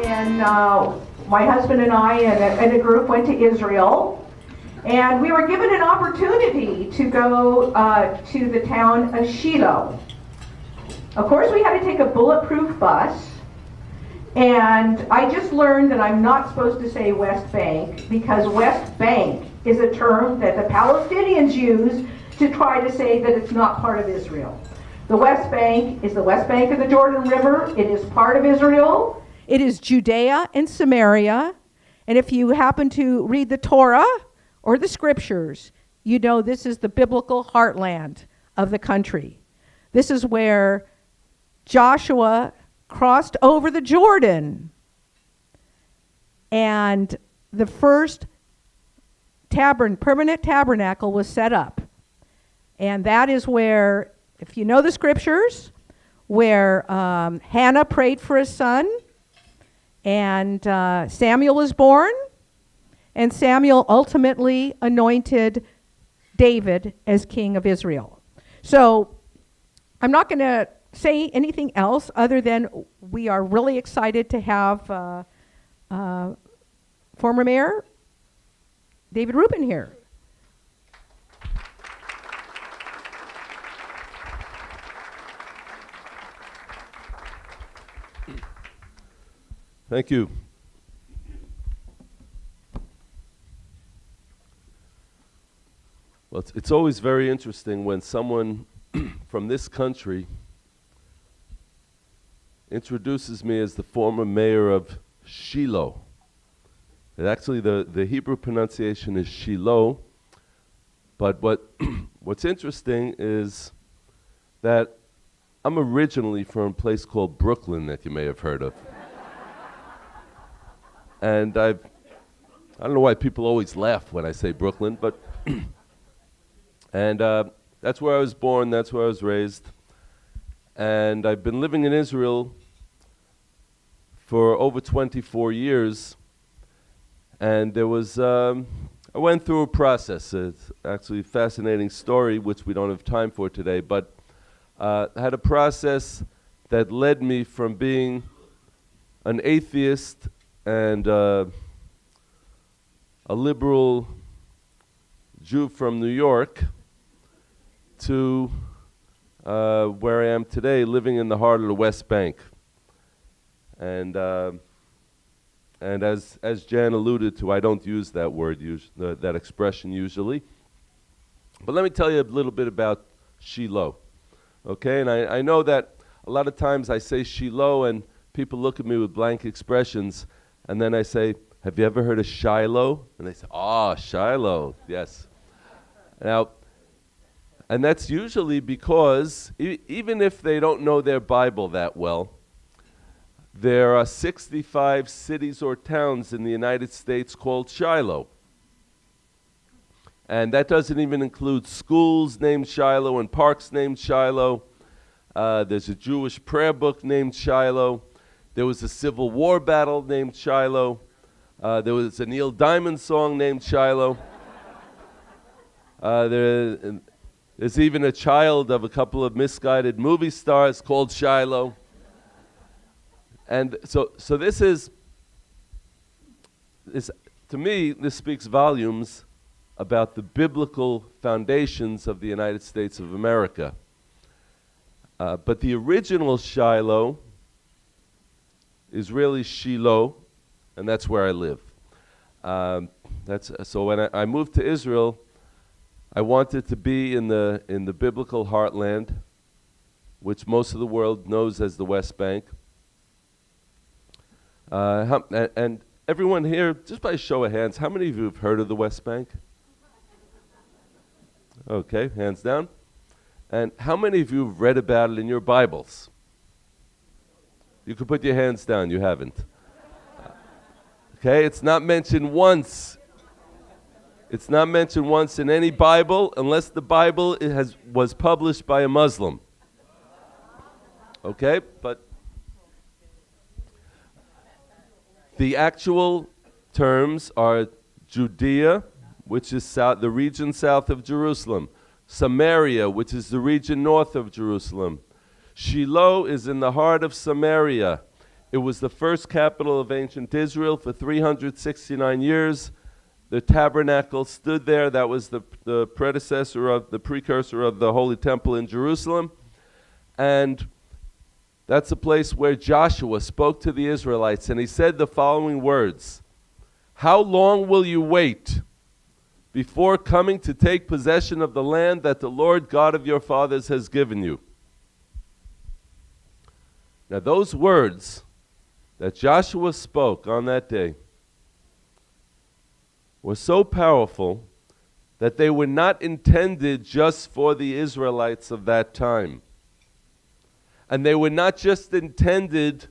when my husband and I and a group went to Israel, and we were given an opportunity to go to the town of Shiloh. Of course, we had to take a bulletproof bus, and I just learned that I'm not supposed to say West Bank, because West Bank is a term that the Palestinians use to try to say that it's not part of Israel. The West Bank is the west bank of the Jordan River. It is part of Israel. It is Judea and Samaria. And if you happen to read the Torah or the scriptures, you know this is the biblical heartland of the country. This is where Joshua crossed over the Jordan, and the first permanent tabernacle was set up. And that is where, if you know the scriptures, where Hannah prayed for a son, and Samuel was born, and Samuel ultimately anointed David as king of Israel. So I'm not going to say anything else other than we are really excited to have former Mayor David Rubin here. Thank you. Well, it's always very interesting when someone from this country introduces me as the former mayor of Shiloh. And actually, the Hebrew pronunciation is Shiloh, but what's interesting is that I'm originally from a place called Brooklyn that you may have heard of. And I don't know why people always laugh when I say Brooklyn, but and that's where I was born, that's where I was raised. And I've been living in Israel for over 24 years. And there was, I went through a process. It's actually a fascinating story, which we don't have time for today, but I had a process that led me from being an atheist and a liberal Jew from New York to where I am today, living in the heart of the West Bank. And as Jan alluded to, I don't use that word, that expression usually. But let me tell you a little bit about Shiloh, okay? And I know that a lot of times I say Shiloh and people look at me with blank expressions, and then I say, have you ever heard of Shiloh? And they say, Shiloh, yes. Now, and that's usually because even if they don't know their Bible that well, there are 65 cities or towns in the United States called Shiloh. And that doesn't even include schools named Shiloh and parks named Shiloh. There's a Jewish prayer book named Shiloh. There was a Civil War battle named Shiloh. There was a Neil Diamond song named Shiloh. There's even a child of a couple of misguided movie stars called Shiloh. And so this is, to me, this speaks volumes about the biblical foundations of the United States of America. But the original Shiloh is really Shiloh, and that's where I live. So when I moved to Israel, I wanted to be in the biblical heartland, which most of the world knows as the West Bank. And everyone here, just by a show of hands, how many of you have heard of the West Bank? Okay, hands down. And how many of you have read about it in your Bibles? You can put your hands down, you haven't. Okay, it's not mentioned once. It's not mentioned once in any Bible unless the Bible was published by a Muslim. Okay, but the actual terms are Judea, which is the region south of Jerusalem. Samaria, which is the region north of Jerusalem. Shiloh is in the heart of Samaria. It was the first capital of ancient Israel for 369 years. The tabernacle stood there. That was the precursor of the Holy Temple in Jerusalem. And that's the place where Joshua spoke to the Israelites, and he said the following words: "How long will you wait before coming to take possession of the land that the Lord God of your fathers has given you?" Now those words that Joshua spoke on that day were so powerful that they were not intended just for the Israelites of that time. And they were not just intended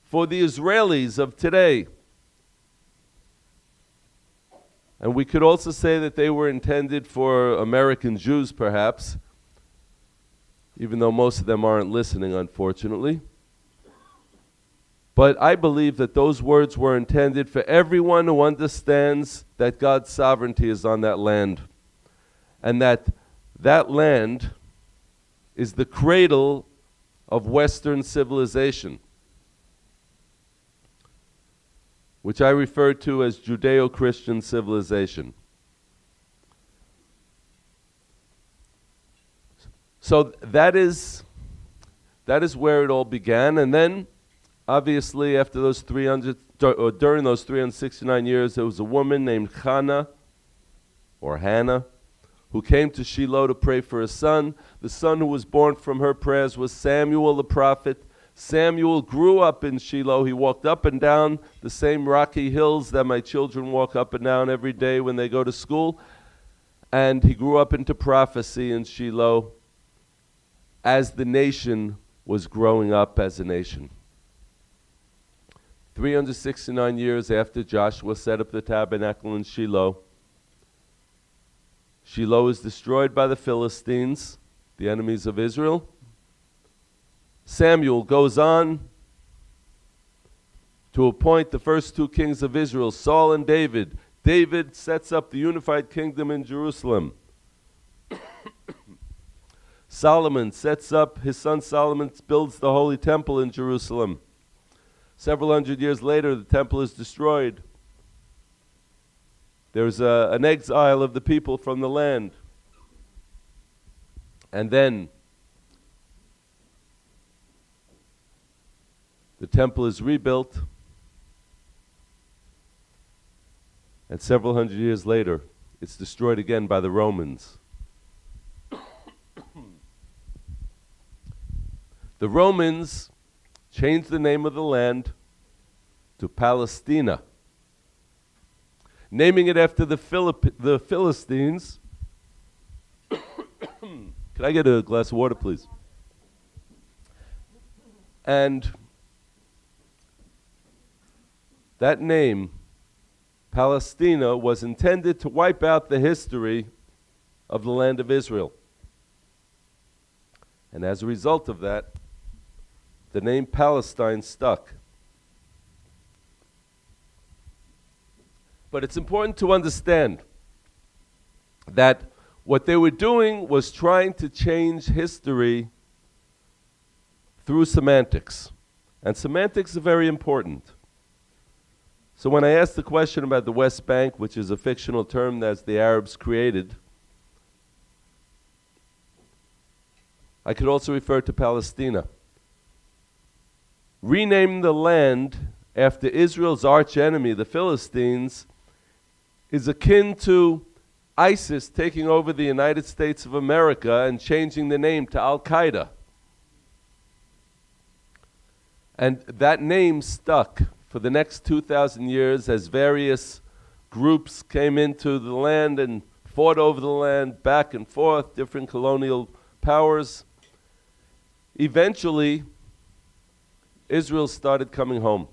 for the Israelis of today. And we could also say that they were intended for American Jews, perhaps, even though most of them aren't listening, unfortunately. But I believe that those words were intended for everyone who understands that God's sovereignty is on that land, and that that land is the cradle of Western civilization, which I refer to as Judeo-Christian civilization. So that is where it all began. And then, obviously, after those during those 369 years, there was a woman named Hannah, who came to Shiloh to pray for a son. The son who was born from her prayers was Samuel the prophet. Samuel grew up in Shiloh. He walked up and down the same rocky hills that my children walk up and down every day when they go to school. And he grew up into prophecy in Shiloh as the nation was growing up as a nation. 369 years after Joshua set up the tabernacle in Shiloh, Shiloh is destroyed by the Philistines, the enemies of Israel. Samuel goes on to appoint the first two kings of Israel, Saul and David. David sets up the unified kingdom in Jerusalem. Solomon sets up, his son Solomon builds the Holy Temple in Jerusalem. Several hundred years later, the temple is destroyed. There's an exile of the people from the land. And then the temple is rebuilt. And several hundred years later, it's destroyed again by the Romans. The Romans changed the name of the land to Palestina, naming it after the Philistines. Can I get a glass of water, please? And that name, Palestina, was intended to wipe out the history of the land of Israel. And as a result of that, the name Palestine stuck. But it's important to understand that what they were doing was trying to change history through semantics. And semantics are very important. So when I asked the question about the West Bank, which is a fictional term that the Arabs created, I could also refer to Palestina. Renaming the land after Israel's archenemy, the Philistines, is akin to ISIS taking over the United States of America and changing the name to Al-Qaeda. And that name stuck for the next 2,000 years as various groups came into the land and fought over the land back and forth, different colonial powers. Eventually, Israel started coming home.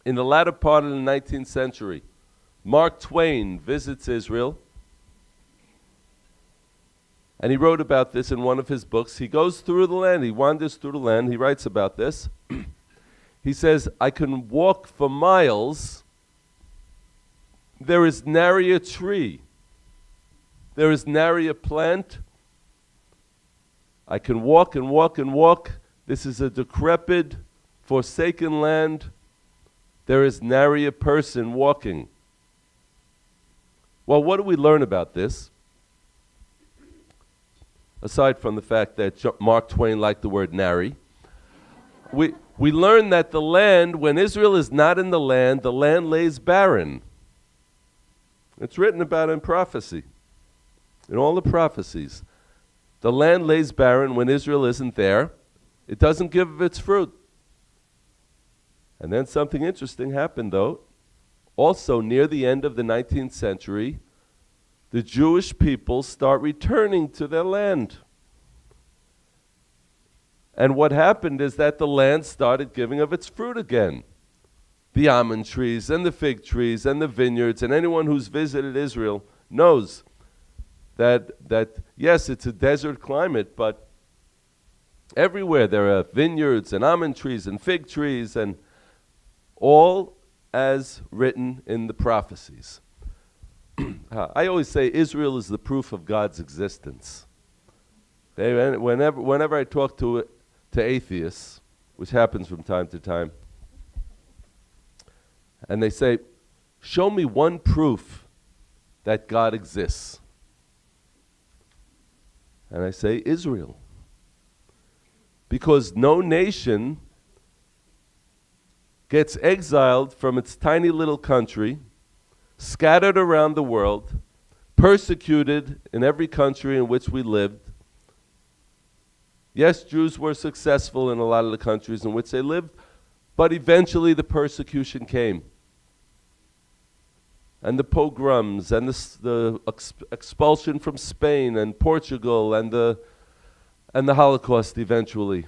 In the latter part of the 19th century, Mark Twain visits Israel, and he wrote about this in one of his books. He goes through the land, he wanders through the land, he writes about this. He says, "I can walk for miles. There is nary a tree. There is nary a plant. I can walk and walk and walk. This is a decrepit, forsaken land. There is nary a person walking. Well, what do we learn about this? Aside from the fact that Mark Twain liked the word nary, we learn that the land, when Israel is not in the land lays barren. It's written about in prophecy, in all the prophecies. The land lays barren when Israel isn't there. It doesn't give its fruit. And then something interesting happened, though. Also, near the end of the 19th century, the Jewish people start returning to their land. And what happened is that the land started giving of its fruit again. The almond trees and the fig trees and the vineyards, and anyone who's visited Israel knows that yes, it's a desert climate, but everywhere there are vineyards and almond trees and fig trees, and all as written in the prophecies. I always say Israel is the proof of God's existence. Whenever I talk to atheists, which happens from time to time, and they say, show me one proof that God exists. And I say, Israel. Because no nation gets exiled from its tiny little country, scattered around the world, persecuted in every country in which we lived. Yes, Jews were successful in a lot of the countries in which they lived, but eventually the persecution came. And the pogroms, and the expulsion from Spain and Portugal, and the Holocaust eventually.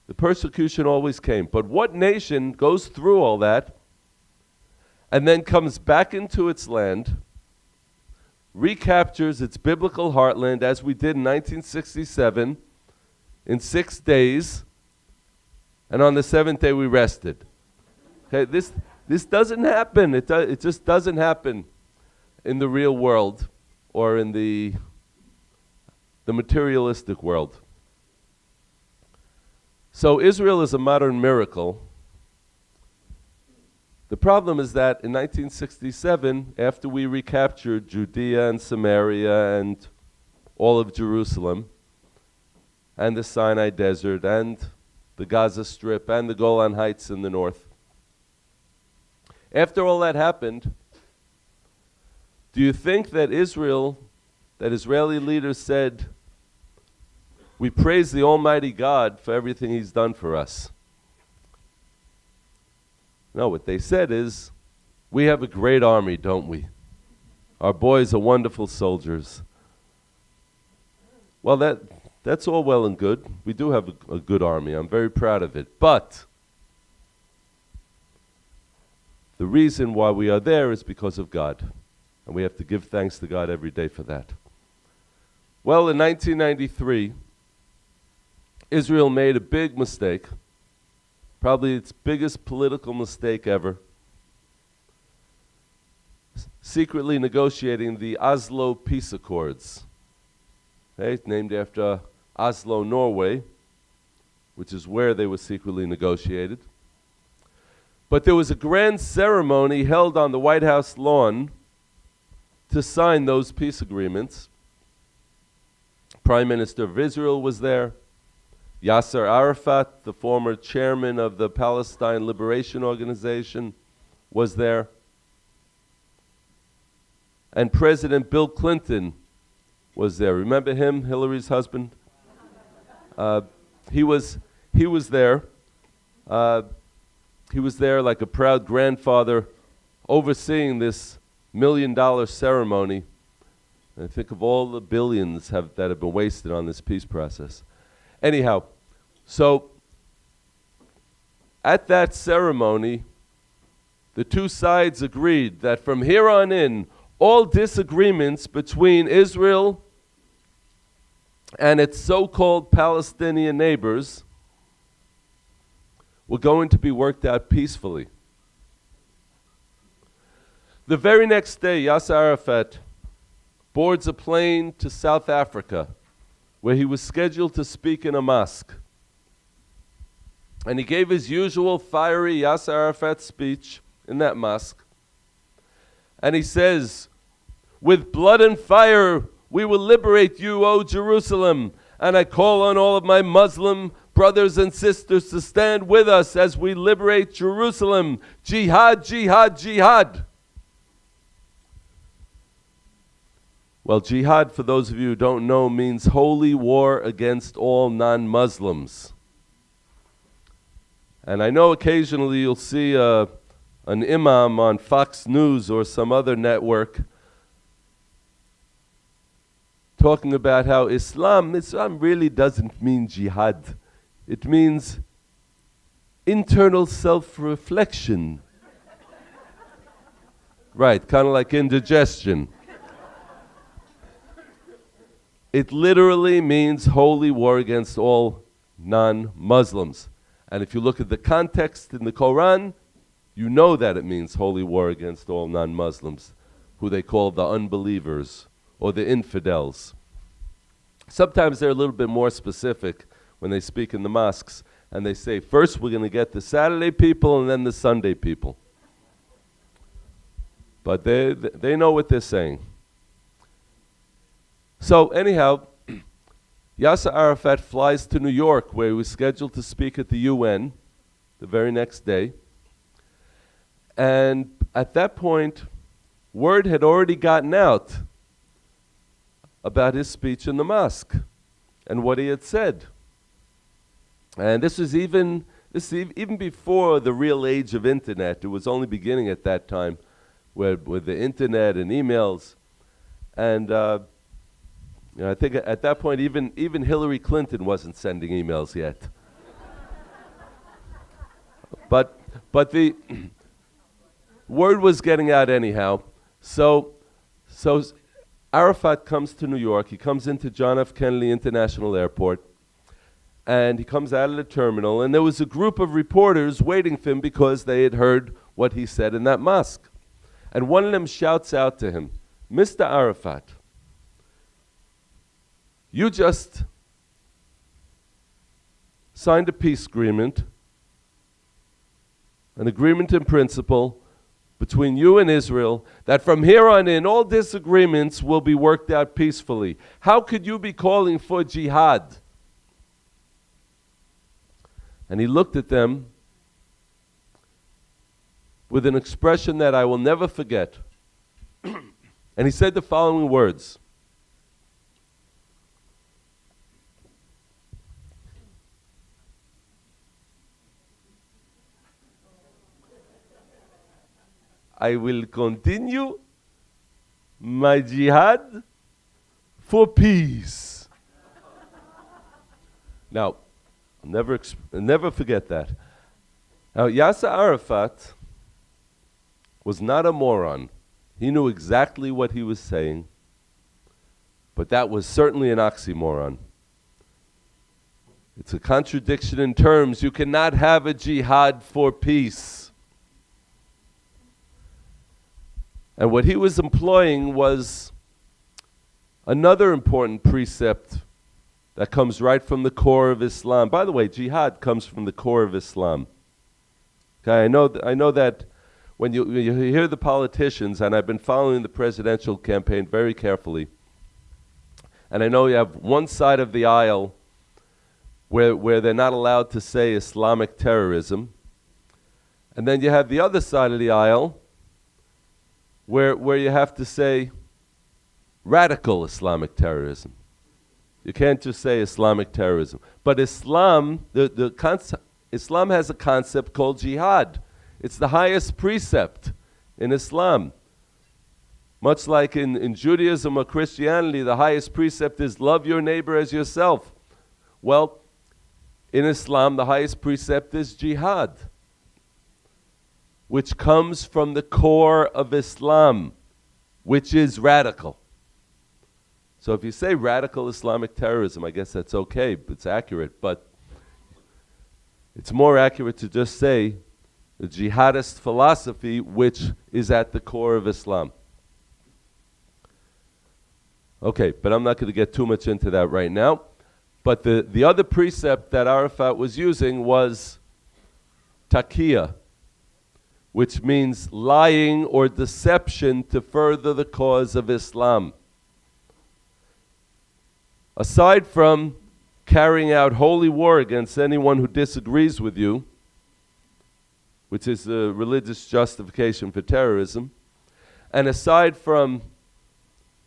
The persecution always came. But what nation goes through all that and then comes back into its land, recaptures its biblical heartland, as we did in 1967, in 6 days, and on the seventh day we rested? Okay, this doesn't happen. It just doesn't happen in the real world or in the materialistic world. So Israel is a modern miracle. The problem is that in 1967, after we recaptured Judea and Samaria and all of Jerusalem, and the Sinai Desert, and the Gaza Strip, and the Golan Heights in the north, after all that happened, do you think that Israeli leaders said, we praise the Almighty God for everything He's done for us? No, what they said is, we have a great army, don't we? Our boys are wonderful soldiers. Well, that's all well and good. We do have a good army. I'm very proud of it. But the reason why we are there is because of God. And we have to give thanks to God every day for that. Well, in 1993, Israel made a big mistake, probably its biggest political mistake ever, secretly negotiating the Oslo Peace Accords. Okay, named after Oslo, Norway, which is where they were secretly negotiated. But there was a grand ceremony held on the White House lawn to sign those peace agreements. Prime Minister of Israel was there. Yasser Arafat, the former chairman of the Palestine Liberation Organization, was there. And President Bill Clinton was there. Remember him, Hillary's husband? He was there. He was there like a proud grandfather overseeing this $1 million ceremony. And think of all the billions that have been wasted on this peace process. Anyhow, so at that ceremony, the two sides agreed that from here on in, all disagreements between Israel and its so-called Palestinian neighbors were going to be worked out peacefully. The very next day, Yasser Arafat boards a plane to South Africa, where he was scheduled to speak in a mosque. And he gave his usual fiery Yasser Arafat speech in that mosque. And he says, "With blood and fire, we will liberate you, O Jerusalem. And I call on all of my Muslim brothers and sisters to stand with us as we liberate Jerusalem. Jihad, jihad, jihad." Well, jihad, for those of you who don't know, means holy war against all non-Muslims. And I know occasionally you'll see an imam on Fox News or some other network talking about how Islam really doesn't mean jihad. It means internal self-reflection. Right, kind of like indigestion. It literally means holy war against all non-Muslims. And if you look at the context in the Quran, you know that it means holy war against all non-Muslims, who they call the unbelievers or the infidels. Sometimes they're a little bit more specific when they speak in the mosques, and they say, first we're going to get the Saturday people and then the Sunday people. But they know what they're saying. So anyhow, Yasser Arafat flies to New York, where he was scheduled to speak at the UN the very next day. And at that point, word had already gotten out about his speech in the mosque and what he had said. And this was even before the real age of internet. It was only beginning at that time with the internet and emails. And I think at that point, even Hillary Clinton wasn't sending emails yet. But the word was getting out anyhow. So Arafat comes to New York. He comes into John F. Kennedy International Airport, and he comes out of the terminal. And there was a group of reporters waiting for him because they had heard what he said in that mosque. And one of them shouts out to him, "Mr. Arafat, you just signed a peace agreement, an agreement in principle between you and Israel, that from here on in all disagreements will be worked out peacefully. How could you be calling for jihad?" And he looked at them with an expression that I will never forget. And he said the following words. "I will continue my jihad for peace." Now, I'll never forget that. Now, Yasser Arafat was not a moron. He knew exactly what he was saying, but that was certainly an oxymoron. It's a contradiction in terms. You cannot have a jihad for peace. And what he was employing was another important precept that comes right from the core of Islam. By the way, jihad comes from the core of Islam. Okay, I know that when you hear the politicians, and I've been following the presidential campaign very carefully, and I know you have one side of the aisle where they're not allowed to say Islamic terrorism, and then you have the other side of the aisle where you have to say radical Islamic terrorism. You can't just say Islamic terrorism. But Islam, Islam has a concept called jihad. It's the highest precept in Islam. Much like in Judaism or Christianity, the highest precept is love your neighbor as yourself. Well, in Islam, the highest precept is jihad, which comes from the core of Islam, which is radical. So if you say radical Islamic terrorism, I guess that's okay, it's accurate, but it's more accurate to just say the jihadist philosophy, which is at the core of Islam. Okay, but I'm not going to get too much into that right now. But the other precept that Arafat was using was takia, which means lying or deception to further the cause of Islam. Aside from carrying out holy war against anyone who disagrees with you, which is a religious justification for terrorism, and aside from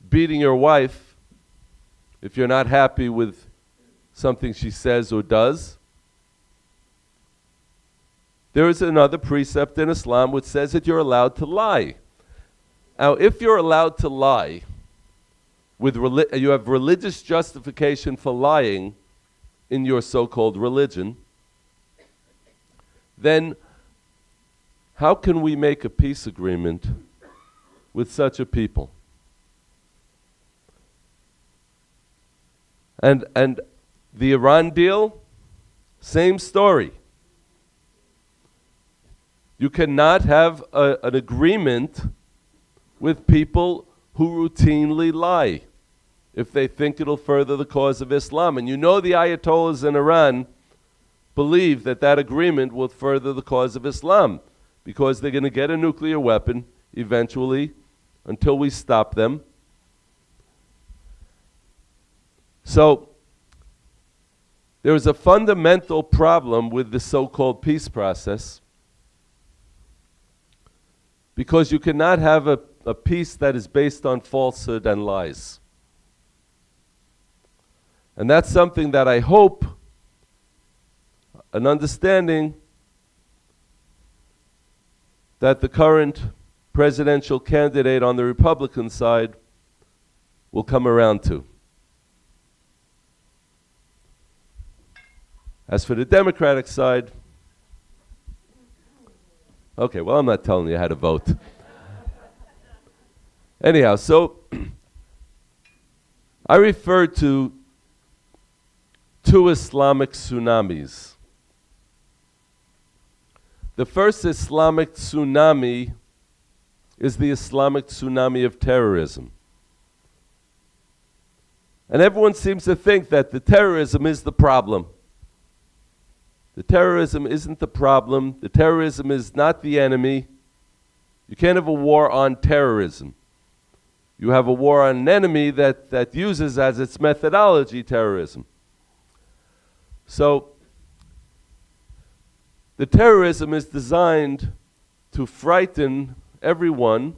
beating your wife if you're not happy with something she says or does, there is another precept in Islam which says that you're allowed to lie. Now, if you're allowed to lie, you have religious justification for lying in your so-called religion, then how can we make a peace agreement with such a people? And the Iran deal, same story. You cannot have an agreement with people who routinely lie if they think it'll further the cause of Islam. And you know the Ayatollahs in Iran believe that that agreement will further the cause of Islam because they're going to get a nuclear weapon eventually until we stop them. So there is a fundamental problem with the so-called peace process because you cannot have a peace that is based on falsehood and lies. And that's something that I hope an understanding that the current presidential candidate on the Republican side will come around to. As for the Democratic side, okay, well, I'm not telling you how to vote. Anyhow, so I refer to two Islamic tsunamis. The first Islamic tsunami is the Islamic tsunami of terrorism. And everyone seems to think that the terrorism is the problem. The terrorism isn't the problem. The terrorism is not the enemy. You can't have a war on terrorism. You have a war on an enemy that uses as its methodology terrorism. So, the terrorism is designed to frighten everyone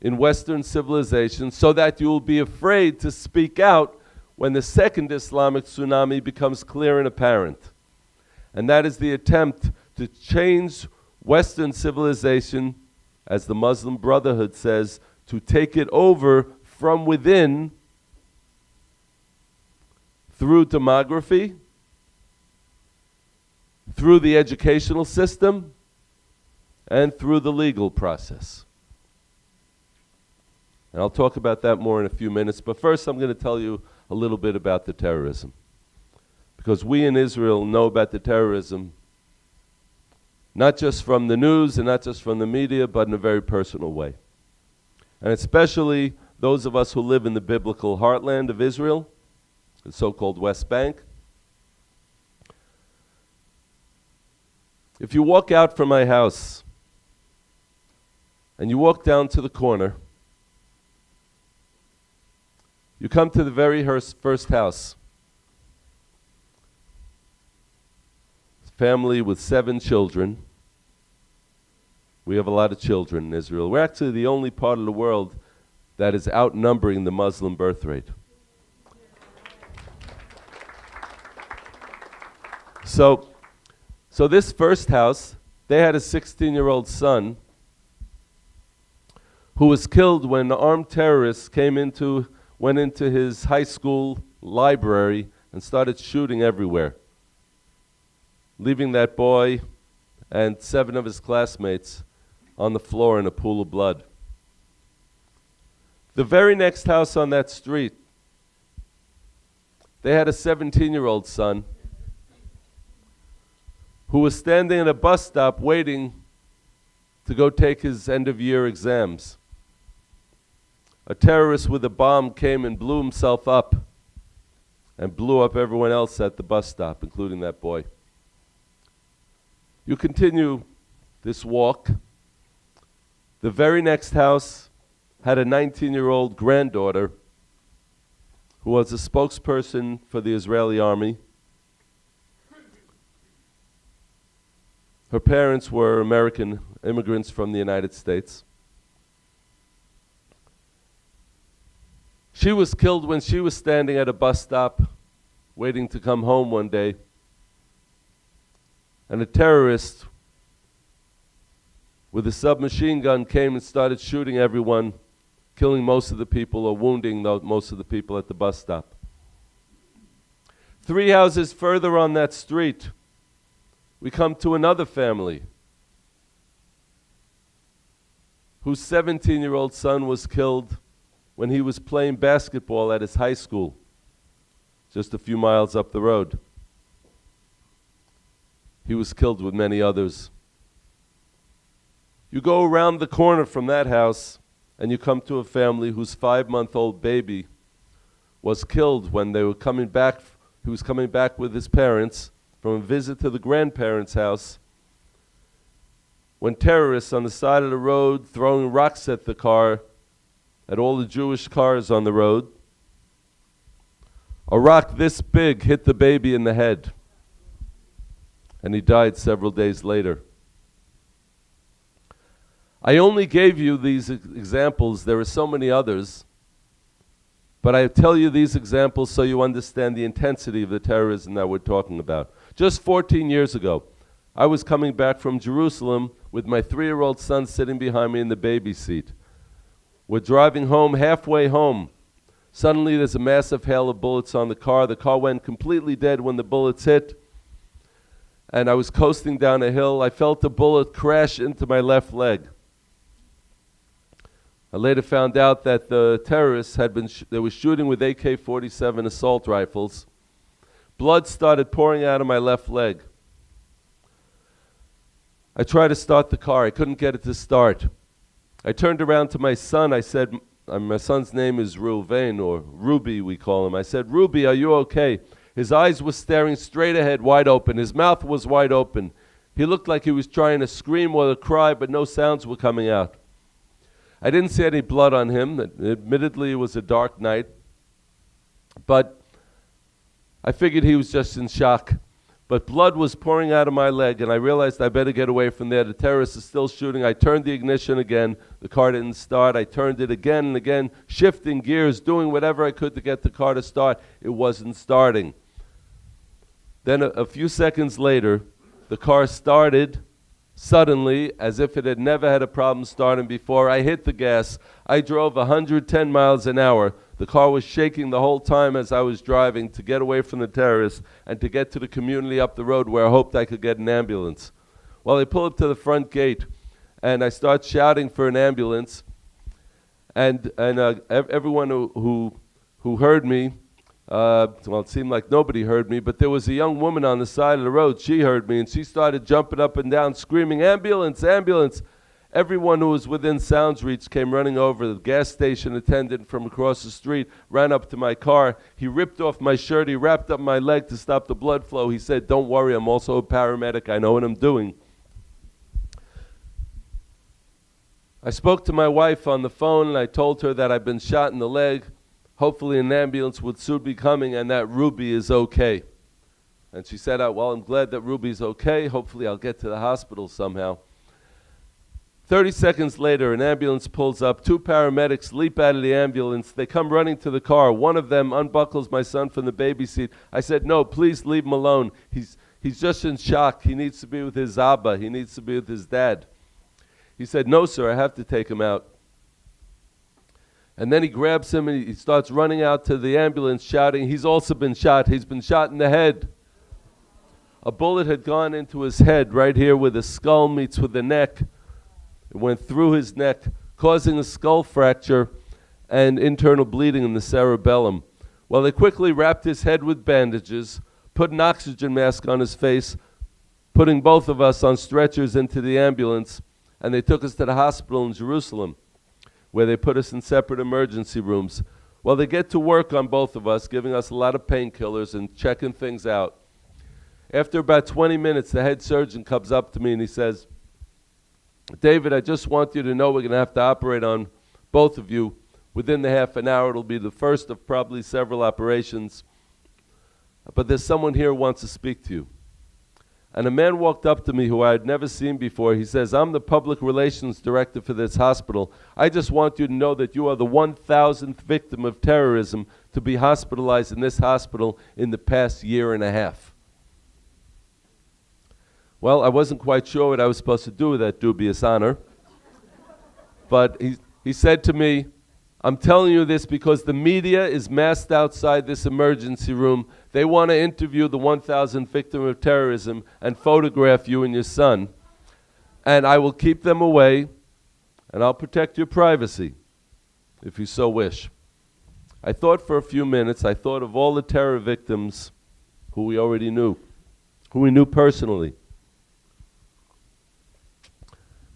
in Western civilization so that you will be afraid to speak out when the second Islamic tsunami becomes clear and apparent. And that is the attempt to change Western civilization, as the Muslim Brotherhood says, to take it over from within through demography, through the educational system, and through the legal process. And I'll talk about that more in a few minutes, but first I'm going to tell you a little bit about the terrorism. Because we in Israel know about the terrorism, not just from the news and not just from the media, but in a very personal way. And especially those of us who live in the biblical heartland of Israel, the so-called West Bank. If you walk out from my house and you walk down to the corner, you come to the very first house. Family with 7 children. We have a lot of children in Israel. We're actually the only part of the world that is outnumbering the Muslim birth rate. So this first house, they had a 16-year-old son who was killed when armed terrorists went into his high school library and started shooting everywhere, leaving that boy and 7 of his classmates on the floor in a pool of blood. The very next house on that street, they had a 17-year-old son who was standing at a bus stop waiting to go take his end-of-year exams. A terrorist with a bomb came and blew himself up and blew up everyone else at the bus stop, including that boy. You continue this walk. The very next house had a 19-year-old granddaughter who was a spokesperson for the Israeli army. Her parents were American immigrants from the United States. She was killed when she was standing at a bus stop waiting to come home one day, and a terrorist with a submachine gun came and started shooting everyone, killing most of the people or wounding most of the people at the bus stop. 3 houses further on that street, we come to another family whose 17-year-old son was killed when he was playing basketball at his high school, just a few miles up the road. He was killed with many others. You go around the corner from that house and you come to a family whose 5-month-old baby was killed when they were coming back. He was coming back with his parents from a visit to the grandparents' house when terrorists on the side of the road throwing rocks at the car, at all the Jewish cars on the road. A rock this big hit the baby in the head, and he died several days later. I only gave you these examples. There are so many others, but I tell you these examples so you understand the intensity of the terrorism that we're talking about. Just 14 years ago, I was coming back from Jerusalem with my 3-year-old son sitting behind me in the baby seat. We're driving home, halfway home. Suddenly there's a massive hail of bullets on the car. The car went completely dead when the bullets hit. And I was coasting down a hill. I felt a bullet crash into my left leg. I later found out that the terrorists they were shooting with AK-47 assault rifles. Blood started pouring out of my left leg. I tried to start the car. I couldn't get it to start. I turned around to my son. I said, my son's name is Rubin, or Ruby we call him. I said, Ruby, are you okay? His eyes were staring straight ahead, wide open. His mouth was wide open. He looked like he was trying to scream or to cry, but no sounds were coming out. I didn't see any blood on him. Admittedly, it was a dark night. But I figured he was just in shock. But blood was pouring out of my leg, and I realized I better get away from there. The terrorists are still shooting. I turned the ignition again. The car didn't start. I turned it again and again, shifting gears, doing whatever I could to get the car to start. It wasn't starting. Then a few seconds later, the car started suddenly, as if it had never had a problem starting before. I hit the gas. I drove 110 miles an hour. The car was shaking the whole time as I was driving to get away from the terrorists and to get to the community up the road where I hoped I could get an ambulance. Well, I pull up to the front gate and I start shouting for an ambulance. And everyone who heard me, well, it seemed like nobody heard me, but there was a young woman on the side of the road. She heard me, and she started jumping up and down, screaming, "Ambulance, ambulance!" Everyone who was within sound's reach came running over. The gas station attendant from across the street ran up to my car. He ripped off my shirt. He wrapped up my leg to stop the blood flow. He said, "Don't worry, I'm also a paramedic. I know what I'm doing." I spoke to my wife on the phone, and I told her that I'd been shot in the leg. Hopefully an ambulance would soon be coming and that Ruby is okay. And she said, well, I'm glad that Ruby's okay. Hopefully I'll get to the hospital somehow. 30 seconds later, an ambulance pulls up. 2 paramedics leap out of the ambulance. They come running to the car. One of them unbuckles my son from the baby seat. I said, "No, please leave him alone. He's just in shock. He needs to be with his Abba. He needs to be with his dad." He said, "No, sir, I have to take him out." And then he grabs him and he starts running out to the ambulance shouting, "He's also been shot. He's been shot in the head." A bullet had gone into his head right here where the skull meets with the neck. It went through his neck, causing a skull fracture and internal bleeding in the cerebellum. Well, they quickly wrapped his head with bandages, put an oxygen mask on his face, putting both of us on stretchers into the ambulance, and they took us to the hospital in Jerusalem, where they put us in separate emergency rooms. Well, they get to work on both of us, giving us a lot of painkillers and checking things out. After about 20 minutes, the head surgeon comes up to me and he says, David, I just want you to know we're going to have to operate on both of you within the half an hour. It'll be the first of probably several operations. But there's someone here who wants to speak to you. And a man walked up to me who I had never seen before. He says, I'm the public relations director for this hospital. I just want you to know that you are the 1,000th victim of terrorism to be hospitalized in this hospital in the past year and a half. Well, I wasn't quite sure what I was supposed to do with that dubious honor. But he said to me, I'm telling you this because the media is massed outside this emergency room. They want to interview the 1,000th victim of terrorism and photograph you and your son. And I will keep them away, and I'll protect your privacy, if you so wish. I thought for a few minutes. I thought of all the terror victims who we already knew, who we knew personally.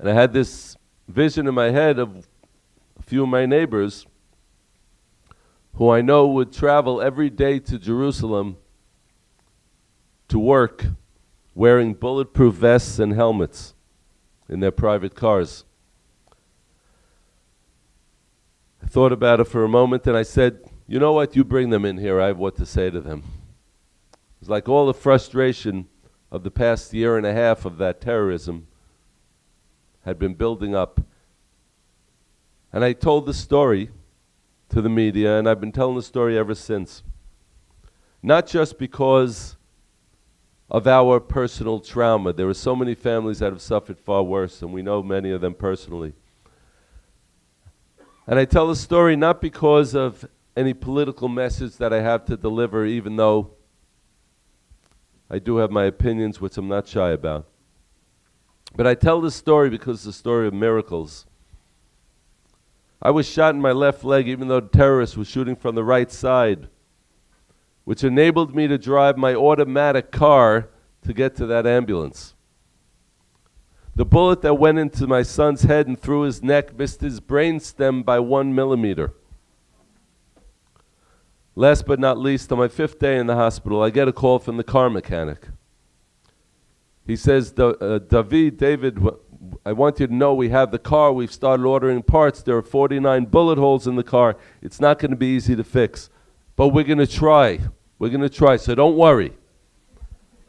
And I had this vision in my head of a few of my neighbors who I know would travel every day to Jerusalem to work wearing bulletproof vests and helmets in their private cars. I thought about it for a moment and I said, you know what, you bring them in here, I have what to say to them. It's like all the frustration of the past year and a half of that terrorism had been building up. And I told the story to the media, and I've been telling the story ever since. Not just because of our personal trauma. There are so many families that have suffered far worse, and we know many of them personally. And I tell the story not because of any political message that I have to deliver, even though I do have my opinions, which I'm not shy about. But I tell this story because it's a story of miracles. I was shot in my left leg even though the terrorist was shooting from the right side, which enabled me to drive my automatic car to get to that ambulance. The bullet that went into my son's head and through his neck missed his brainstem by 1 millimeter. Last but not least, on my 5th day in the hospital, I get a call from the car mechanic. He says, David, I want you to know we have the car. We've started ordering parts. There are 49 bullet holes in the car. It's not going to be easy to fix, but we're going to try. We're going to try, so don't worry.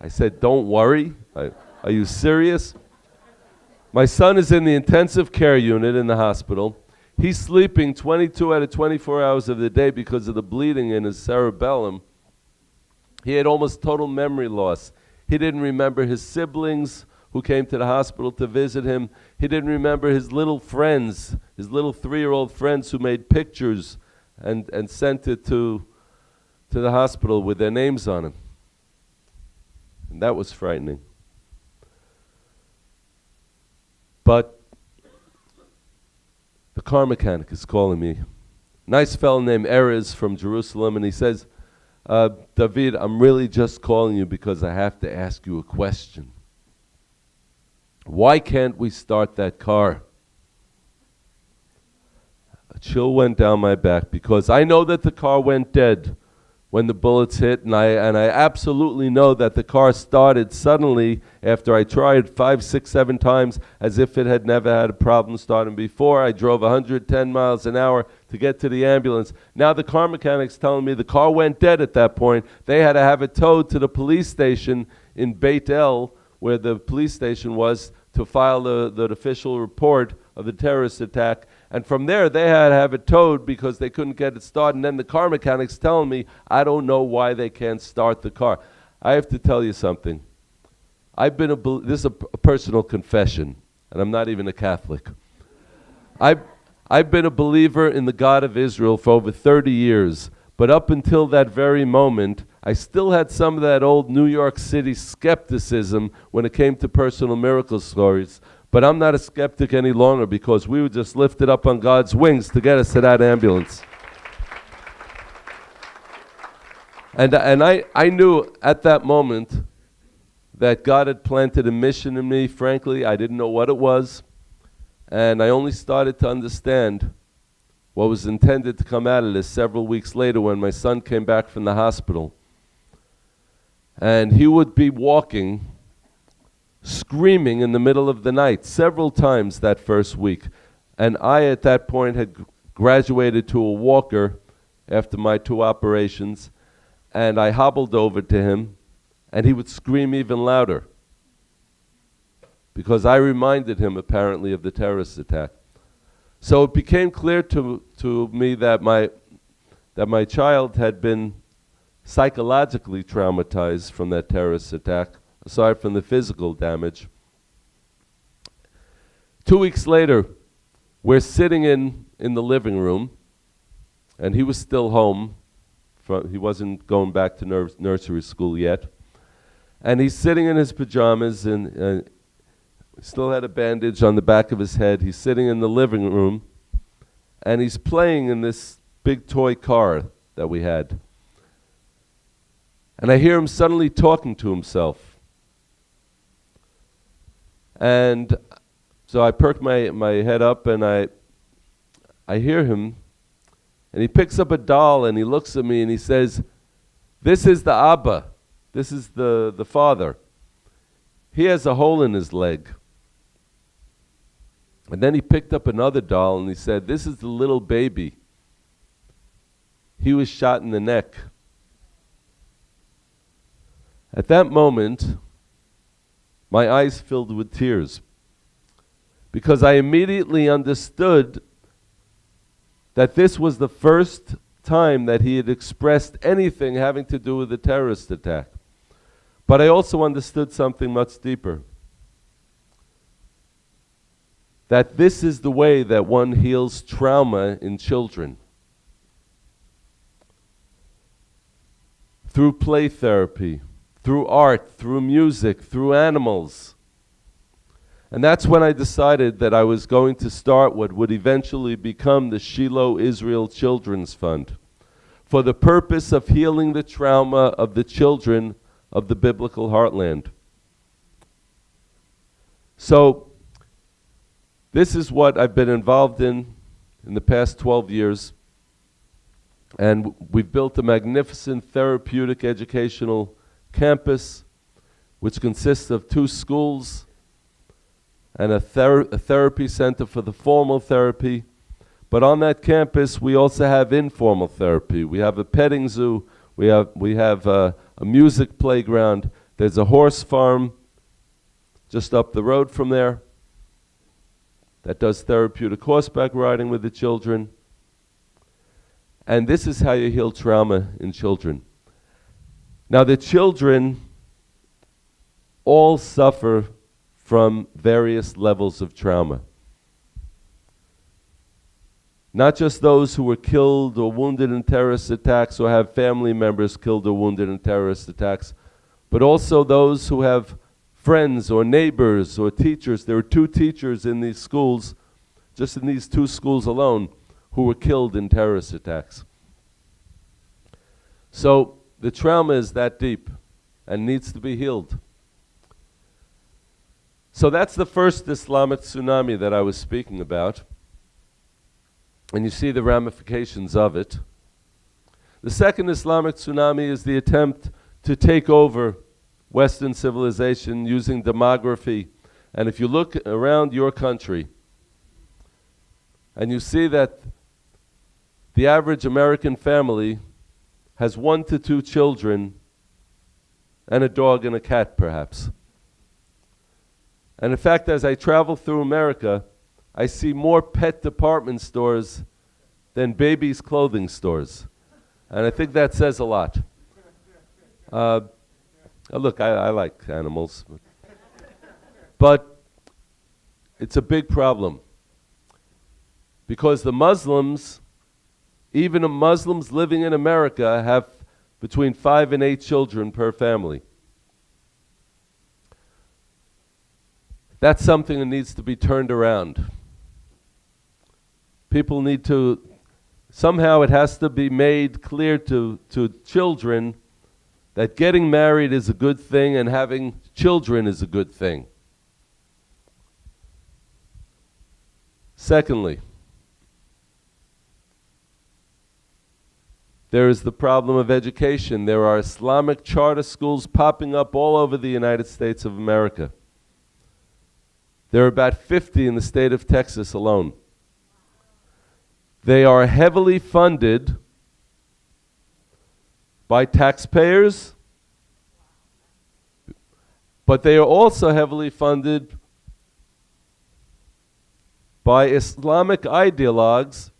I said, don't worry? Are you serious? My son is in the intensive care unit in the hospital. He's sleeping 22 out of 24 hours of the day because of the bleeding in his cerebellum. He had almost total memory loss. He didn't remember his siblings who came to the hospital to visit him. He didn't remember his little friends, his little 3-year-old friends who made pictures and sent it to the hospital with their names on them. And that was frightening. But the car mechanic is calling me. Nice fellow named Erez from Jerusalem, and he says, David, I'm really just calling you because I have to ask you a question. Why can't we start that car? A chill went down my back because I know that the car went dead when the bullets hit, and I absolutely know that the car started suddenly after I tried 5, 6, 7 times as if it had never had a problem starting before. I drove 110 miles an hour to get to the ambulance. Now the car mechanic's telling me the car went dead at that point. They had to have it towed to the police station in Beit El, where the police station was, to file the official report of the terrorist attack. And from there, they had to have it towed because they couldn't get it started. And then the car mechanic's telling me, I don't know why they can't start the car. I have to tell you something. This is a personal confession, and I'm not even a Catholic. I've been a believer in the God of Israel for over 30 years. But up until that very moment, I still had some of that old New York City skepticism when it came to personal miracle stories. But I'm not a skeptic any longer because we were just lifted up on God's wings to get us to that ambulance. And I knew at that moment that God had planted a mission in me. Frankly, I didn't know what it was. And I only started to understand what was intended to come out of this several weeks later when my son came back from the hospital. And he would be walking, screaming in the middle of the night several times that first week. And I, at that point, had graduated to a walker after my 2 operations. And I hobbled over to him, and he would scream even louder, because I reminded him apparently of the terrorist attack. So it became clear to me that my child had been psychologically traumatized from that terrorist attack, aside from the physical damage. 2 weeks later, we're sitting in the living room, and he was still home. He wasn't going back to nursery school yet. And he's sitting in his pajamas, and still had a bandage on the back of his head. He's sitting in the living room, and he's playing in this big toy car that we had. And I hear him suddenly talking to himself. And so I perk my head up, and I hear him, and he picks up a doll, and he looks at me, and he says, "This is the Abba. This is the father. He has a hole in his leg." And then he picked up another doll, and he said, "This is the little baby. He was shot in the neck." At that moment, my eyes filled with tears, because I immediately understood that this was the first time that he had expressed anything having to do with the terrorist attack. But I also understood something much deeper, that this is the way that one heals trauma in children. Through play therapy, through art, through music, through animals. And that's when I decided that I was going to start what would eventually become the Shiloh Israel Children's Fund, for the purpose of healing the trauma of the children of the biblical heartland. So, this is what I've been involved in the past 12 years. And we've built a magnificent therapeutic educational campus, which consists of 2 schools and a therapy center for the formal therapy. But on that campus, we also have informal therapy. We have a petting zoo. We have a music playground. There's a horse farm just up the road from there that does therapeutic horseback riding with the children. And this is how you heal trauma in children. Now, the children all suffer from various levels of trauma. Not just those who were killed or wounded in terrorist attacks or have family members killed or wounded in terrorist attacks, but also those who have friends or neighbors or teachers. There were 2 teachers in these schools, just in these 2 schools alone, who were killed in terrorist attacks. So the trauma is that deep and needs to be healed. So that's the first Islamic tsunami that I was speaking about. And you see the ramifications of it. The second Islamic tsunami is the attempt to take over Western civilization using demography. And if you look around your country, and you see that the average American family has 1 to 2 children and a dog and a cat, perhaps. And in fact, as I travel through America, I see more pet department stores than babies' clothing stores. And I think that says a lot. Look, I like animals. But it's a big problem. Because the Muslims, even the Muslims living in America, have between 5 and 8 children per family. That's something that needs to be turned around. People need to, somehow it has to be made clear to children that getting married is a good thing and having children is a good thing. Secondly, There is the problem of education. There are Islamic charter schools popping up all over the United States of America. There are about 50 in the state of Texas alone. They are heavily funded by taxpayers, but they are also heavily funded by Islamic ideologues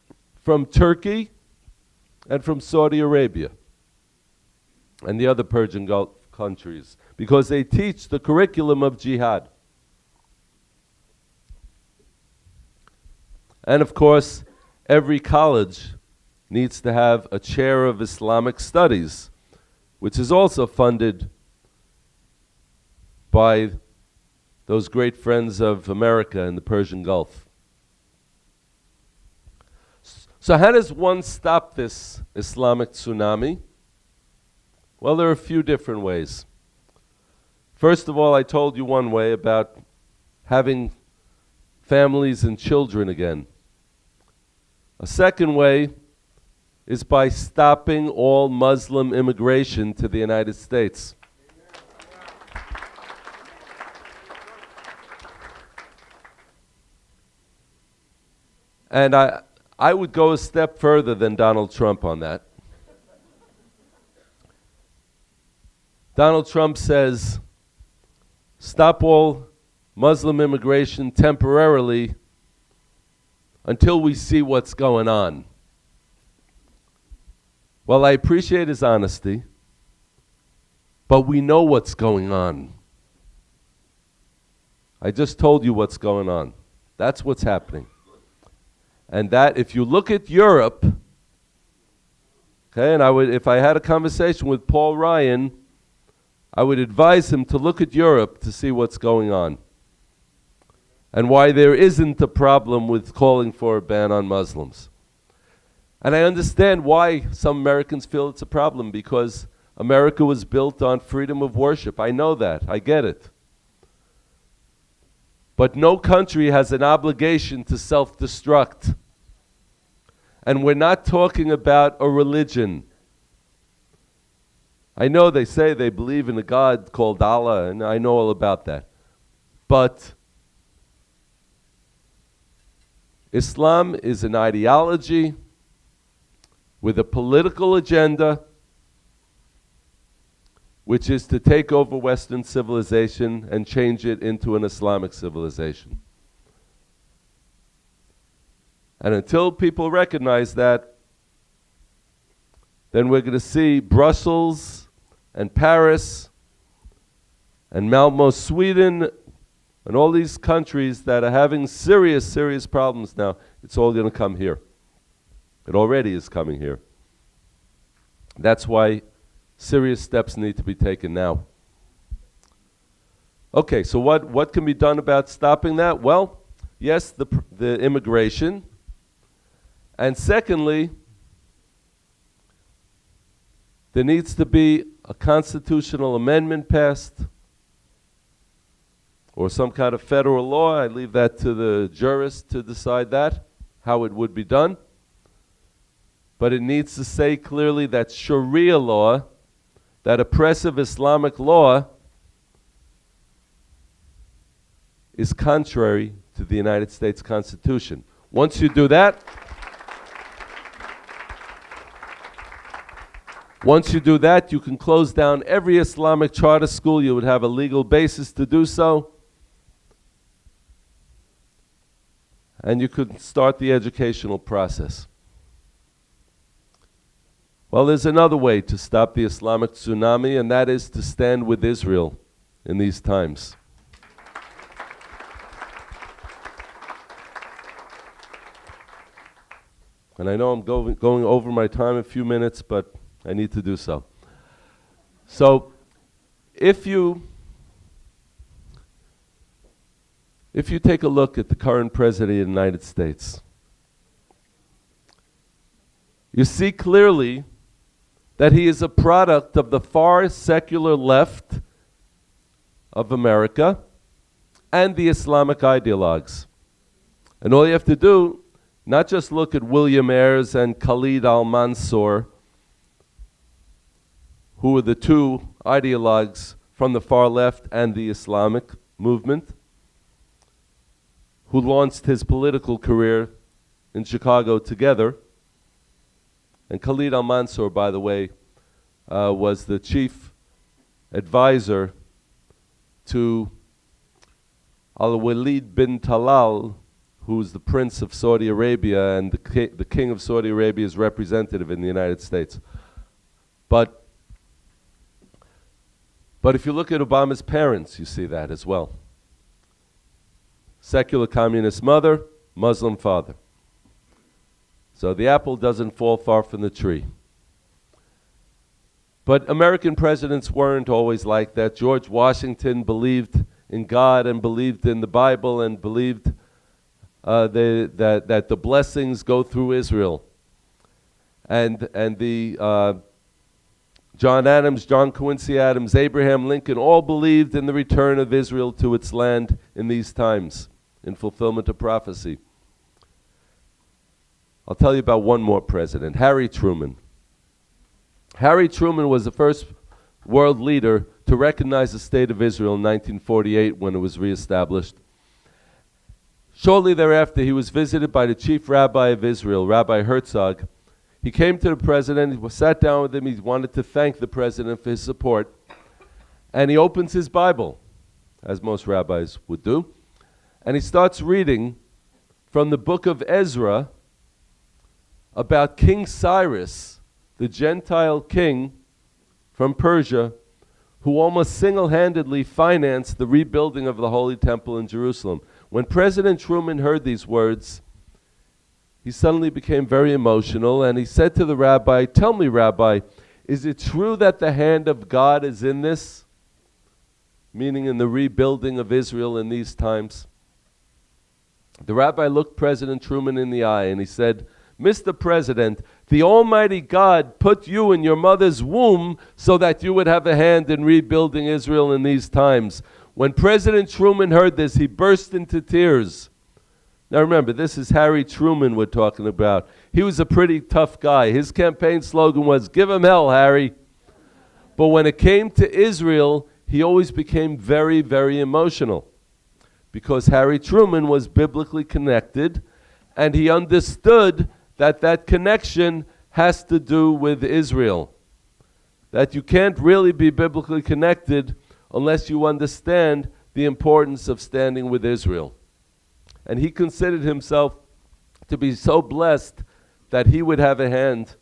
from Turkey and from Saudi Arabia and the other Persian Gulf countries, because they teach the curriculum of jihad. And of course, every college needs to have a chair of Islamic studies, which is also funded by those great friends of America in the Persian Gulf. So how does one stop this Islamic tsunami? Well, there are a few different ways. First of all, I told you one way about having families and children again. A second way is by stopping all Muslim immigration to the United States. And I would go a step further than Donald Trump on that. Donald Trump says, stop all Muslim immigration temporarily until we see what's going on. Well, I appreciate his honesty, but we know what's going on. I just told you what's going on. That's what's happening. And that, if you look at Europe, okay, and if I had a conversation with Paul Ryan, I would advise him to look at Europe to see what's going on and why there isn't a problem with calling for a ban on Muslims. And I understand why some Americans feel it's a problem, because America was built on freedom of worship. I know that. I get it. But no country has an obligation to self-destruct. And we're not talking about a religion. I know they say they believe in a God called Allah, and I know all about that. But Islam is an ideology with a political agenda, which is to take over Western civilization and change it into an Islamic civilization. And until people recognize that, then we're going to see Brussels and Paris and Malmö, Sweden, and all these countries that are having serious, serious problems now. It's all going to come here. It already is coming here. That's why serious steps need to be taken now. Okay, so what can be done about stopping that? Well, yes, the immigration. And secondly, there needs to be a constitutional amendment passed or some kind of federal law. I leave that to the jurists to decide that, how it would be done. But it needs to say clearly that Sharia law, that oppressive Islamic law, is contrary to the United States Constitution. Once you do that, you can close down every Islamic charter school. You would have a legal basis to do so. And you could start the educational process. Well, there's another way to stop the Islamic tsunami, and that is to stand with Israel in these times. And I know I'm going over my time a few minutes, but I need to do so. So, if you take a look at the current president of the United States, you see clearly that he is a product of the far secular left of America and the Islamic ideologues. And all you have to do, not just look at William Ayres and Khalid al-Mansour who were the two ideologues from the far left and the Islamic movement, who launched his political career in Chicago together. And Khalid al-Mansur, by the way, was the chief advisor to Al-Walid bin Talal, who's the prince of Saudi Arabia and the king of Saudi Arabia's representative in the United States. But if you look at Obama's parents, you see that as well. Secular communist mother, Muslim father. So the apple doesn't fall far from the tree. But American presidents weren't always like that. George Washington believed in God and believed in the Bible and believed that the blessings go through Israel. And John Adams, John Quincy Adams, Abraham Lincoln all believed in the return of Israel to its land in these times, in fulfillment of prophecy. I'll tell you about one more president, Harry Truman. Harry Truman was the first world leader to recognize the state of Israel in 1948 when it was reestablished. Shortly thereafter, he was visited by the chief rabbi of Israel, Rabbi Herzog. He came to the president, he sat down with him, he wanted to thank the president for his support, and he opens his Bible, as most rabbis would do, and he starts reading from the book of Ezra about King Cyrus, the Gentile king from Persia, who almost single-handedly financed the rebuilding of the Holy Temple in Jerusalem. When President Truman heard these words, he suddenly became very emotional, and he said to the rabbi, "Tell me, Rabbi, is it true that the hand of God is in this?" Meaning in the rebuilding of Israel in these times. The rabbi looked President Truman in the eye and he said, "Mr. President, the Almighty God put you in your mother's womb so that you would have a hand in rebuilding Israel in these times." When President Truman heard this, he burst into tears. Now remember, this is Harry Truman we're talking about. He was a pretty tough guy. His campaign slogan was, "Give him hell, Harry." But when it came to Israel, he always became very, very emotional, because Harry Truman was biblically connected, and he understood that that connection has to do with Israel. That you can't really be biblically connected unless you understand the importance of standing with Israel. And he considered himself to be so blessed that he would have a hand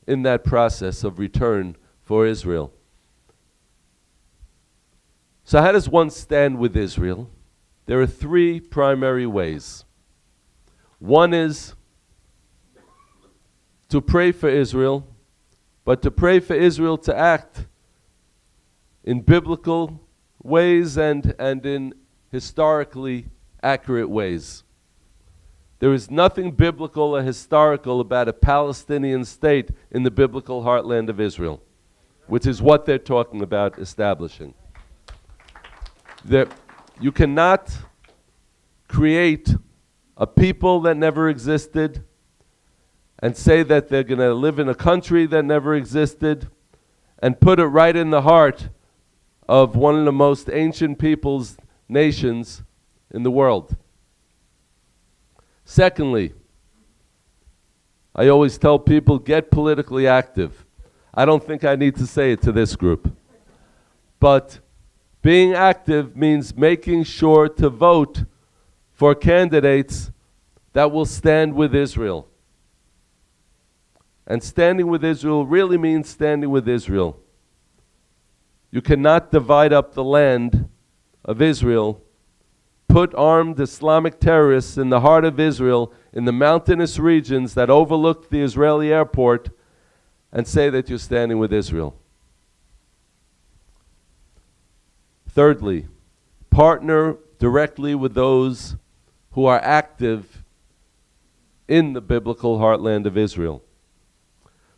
in that process of return for Israel. So how does one stand with Israel? There are three primary ways. One is to pray for Israel, but to pray for Israel to act in biblical ways and in historically accurate ways. There is nothing biblical or historical about a Palestinian state in the biblical heartland of Israel, which is what they're talking about establishing. You cannot create a people that never existed and say that they're going to live in a country that never existed and put it right in the heart of one of the most ancient peoples, nations in the world. Secondly, I always tell people, get politically active. I don't think I need to say it to this group. But being active means making sure to vote for candidates that will stand with Israel. And standing with Israel really means standing with Israel. You cannot divide up the land of Israel, put armed Islamic terrorists in the heart of Israel, in the mountainous regions that overlook the Israeli airport, and say that you're standing with Israel. Thirdly, partner directly with those who are active in the biblical heartland of Israel.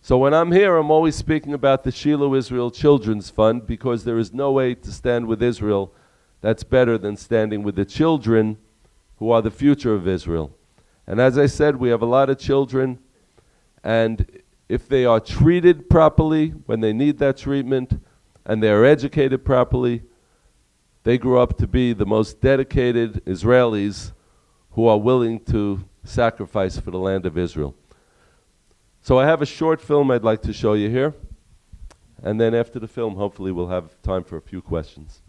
So when I'm here, I'm always speaking about the Shiloh Israel Children's Fund, because there is no way to stand with Israel that's better than standing with the children who are the future of Israel. And as I said, we have a lot of children, and if they are treated properly when they need that treatment, and they are educated properly, they grow up to be the most dedicated Israelis who are willing to sacrifice for the land of Israel. So I have a short film I'd like to show you here, and then after the film, hopefully we'll have time for a few questions.